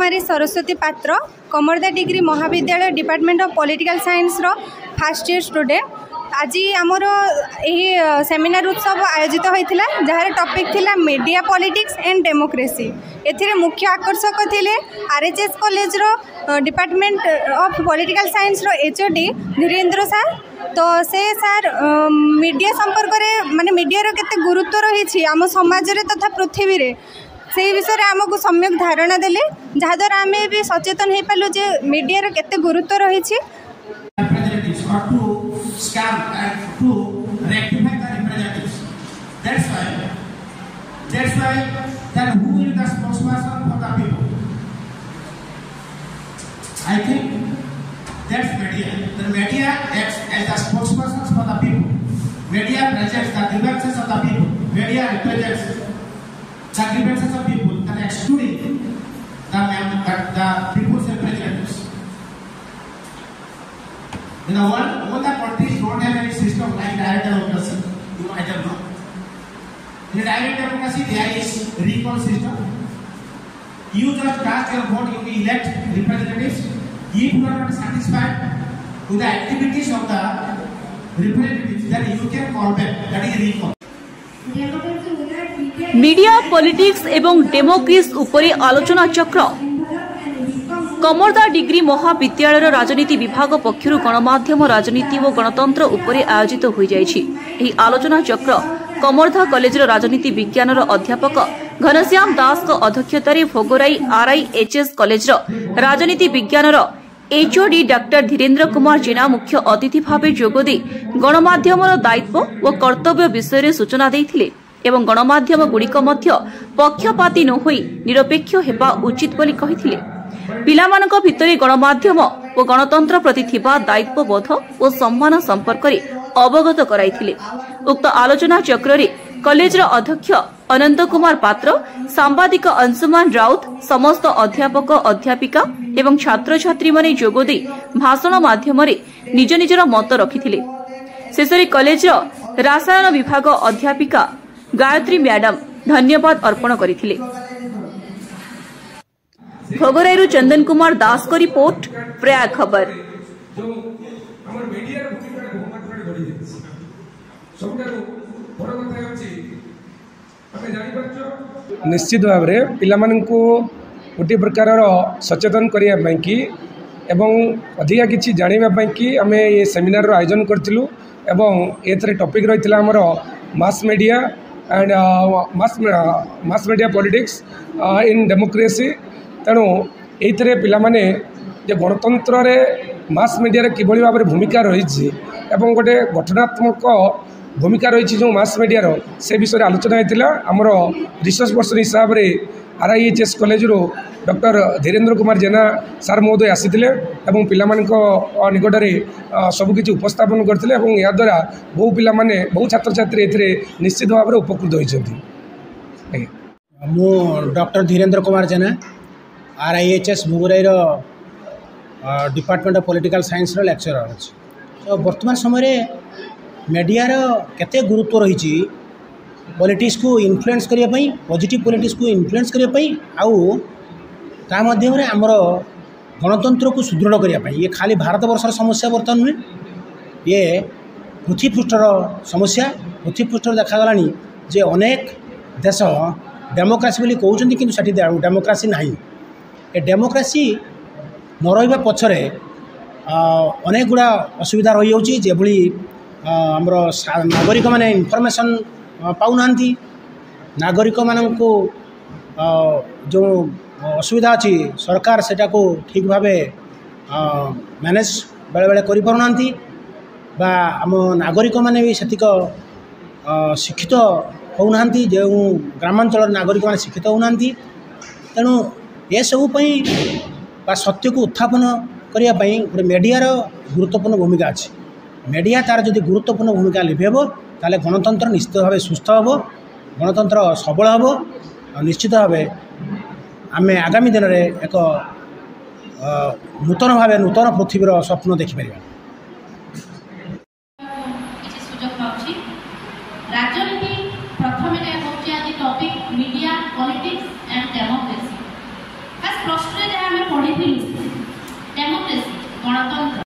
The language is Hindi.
Kumari Saraswati Patra Kamarda degree Mahavidyalaya department of political science रो फर्स्ट ईयर स्टूडेंट। आज आमर यही सेमिनार उत्सव आयोजित होता जार टॉपिक थिला मीडिया पॉलिटिक्स एंड डेमोक्रेसी। एथिरे मुख्य आकर्षक थिले आरएचएस कॉलेज रो डिपार्टमेंट ऑफ पॉलिटिकल साइंस रो एचओडी धीरेन्द्र सर। तो से सर मीडिया संपर्क में माने मीडिया रो केते गुरुत्व रही आम समाज रे तथा पृथ्वी रे से विषय में आमको सम्यक धारणा देले जहाद्वारा आम भी सचेतन हो पालु जे मीडिया रो केते गुरुत्व रही। Scam and to rectify the representatives. That's why then who is the spokesperson for the people? I think that's media. The media acts as the spokespersons for the people. Media presents the grievances of the people. Media represents the grievances of people and excluding the people's representatives. In the world, all the countries don't have any system like direct democracy. You might have known. In direct democracy, there is recall system. You just cast your vote, you elect representatives. If you are not satisfied with the activities of the representatives, then you can call back. That is recall. Media politics एवं डेमोक्रेसी उपरे आलोचना चक्र कमरदा डिग्री महाविद्यालय राजनीति विभाग पक्षर गणमाध्यम राजनीति और गणतंत्र उपरे आयोजित हो जाएगी। आलोचना चक्र कमरदा कॉलेज राजनीति विज्ञान अध्यापक घनश्याम दास अध्यक्षतार भोगराई आरआईएचएस कॉलेज राजनीति विज्ञान एचओडी डॉक्टर धीरेन्द्र कुमार जेना मुख्य अतिथि भाव जोगदे गणमाध्यम दायित्व और कर्तव्य विषय सूचना देथिले एवं गणमाध्यम गुड़िक पक्षपाती न होई निरपेक्ष हेबा उचित बोली कहिथिले। पिलामानक भितरे गणमाध्यम और गणतंत्र प्रति थिबा दायित्वबोध और सम्मान संपर्क में अवगत कराइथिले। उक्त आलोचना चक्र रे कॉलेज अध्यक्ष अनंत कुमार पात्र, सांबादिक अंशुमान राउत, समस्त अध्यापक अध्यापिका एवं छात्र छात्री माने जोगदे भाषण माध्यम रे निज निजर मत रखिथिले। शेषरे कॉलेज रसायन विभाग अध्यापिका गायत्री मैडम धन्यवाद अर्पण करथिले। भोगराईरू चंदन कुमार दास को रिपोर्ट, प्रयाग खबर। निश्चित भाव में पिला गोटे प्रकार सचेतन करने की एवं अधिका किसी जानापी कि आम ये सेमिनार आयोजन करूँ एवं ए टॉपिक रही आमर mass media and mass media politics in democracy. तेणु ये पिलाने जे गणतंत्र रे मास मीडिया कि भाव में भूमिका रही गोटे गठनात्मक भूमिका रही जो मास मीडिया से विषय आलोचना होता। आमर रिसर्च पर्सन हिसाब से आरआईएचएस कॉलेज डॉक्टर धीरेन्द्र कुमार जेना सार महोदय आसीथिले एवं पिला निकट में सबकि उपस्थापन करते याद्वारा बहु पिला बहु छात्र छात्री निश्चित भाव में उपकृत होती। मु डॉक्टर धीरेन्द्र कुमार जेना आरआईएचएस भोगराईर department of political science lecturer अच्छे। तो वर्तमान समय मीडिया केते गुरुत्व रही पॉलिटिक्स को इन्फ्लुएंस करने पॉजिटिव पॉलिटिक्स को इन्फ्लुएंस करने आउ ता माध्यम आमर गणतंत्र को सुदृढ़ करने ये खाली भारत वर्षर समस्या बर्तमान नुहे, ये पृथ्वी पृष्ठर समस्या। पृथ्वी पृष्ठ देखागला जे अनेक देश डेमोक्रेसी बोली कहते कि सेठी डेमोक्रेसी ना। ए डेमोक्रेसी न रहा पछरे अनेक गुड़ा असुविधा रही जाऊँगी जेभली आमर नागरिक माने इनफॉरमेशन पाऊना नागरिक मानक जो असुविधा अच्छी सरकार सेटा को ठीक भाव मैनेज बेले बेले करि पारुनांती बा आम नागरिक माने भी सेतिक शिक्षित होना जो ग्रामांचल नागरिक माने शिक्षित होना। तेणु ये सबुपाई बा सत्य को उत्थापन करने गोटे मीडियार गुरुत्वपूर्ण भूमिका अच्छी। मीडिया तार जदि गुरुत्वपूर्ण भूमिका लिभेब ताले गणतंत्र निश्चित भाव सुस्थ हम, गणतंत्र सबल हम। निश्चित भाव आम आगामी दिन में एक नूतन भाव नूतन पृथ्वीर स्वप्न देखिपर। राजनीति प्रथम topic media politics and democracy. ପଢ଼ିଥିଲୁ ଡେମୋକ୍ରେସି ଗଣତନ୍ତ୍ର